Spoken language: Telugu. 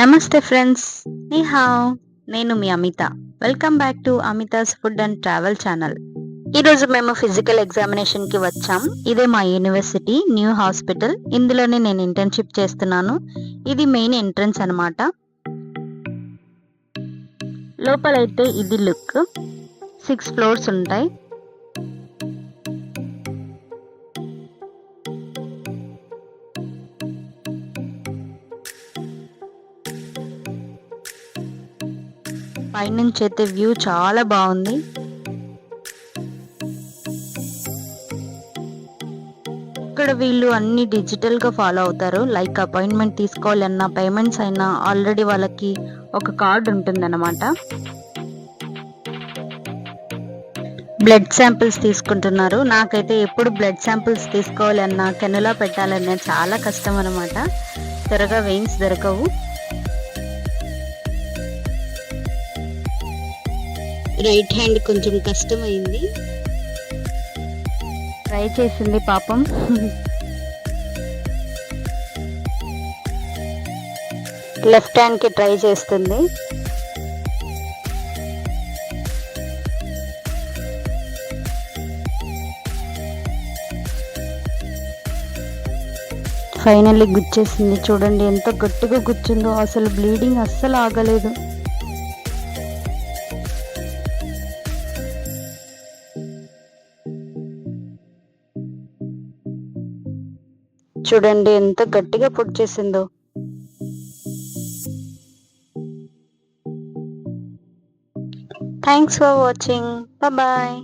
నమస్తే ఫ్రెండ్స్, నీ హావ్. నేను మీ Amitha. Welcome back to Amitha's food and travel channel. ఈరోజు మేము ఫిజికల్ ఎగ్జామినేషన్కి వచ్చాం. ఇదే మా యూనివర్సిటీ న్యూ హాస్పిటల్. ఇందులోనే నేను ఇంటర్న్షిప్ చేస్తున్నాను. ఇది మెయిన్ ఎంట్రన్స్ అనమాట. లోపలైతే ఇది లుక్. 6 ఫ్లోర్స్ ఉంటాయి. పైనుంచి అయితే వ్యూ చాలా బాగుంది. ఇక్కడ వీళ్ళు అన్ని డిజిటల్ గా ఫాలో అవుతారు. లైక్ అపాయింట్మెంట్ తీసుకోవాలన్నా, పేమెంట్స్ అయినా ఆల్రెడీ వాళ్ళకి ఒక కార్డ్ ఉంటుందన్నమాట. బ్లడ్ శాంపిల్స్ తీసుకుంటున్నారు. నాకైతే ఎప్పుడు బ్లడ్ శాంపిల్స్ తీసుకోవాలన్నా, కెనులా పెట్టాలన్నా చాలా కష్టం అనమాట. త్వరగా వెయిన్స్ దొరకవు. రైట్ హ్యాండ్ కొంచెం కష్టమైంది. ట్రై చేసింది పాపం. లెఫ్ట్ హ్యాండ్ కి ట్రై చేస్తుంది. ఫైనల్లీ గుచ్చేసింది. చూడండి ఎంత గట్టిగా గుచ్చిందో. అసలు బ్లీడింగ్ అస్సలు ఆగలేదు. చూడండి ఎంత గట్టిగా పొడి చేసిందో. Thanks for watching. బాయ్.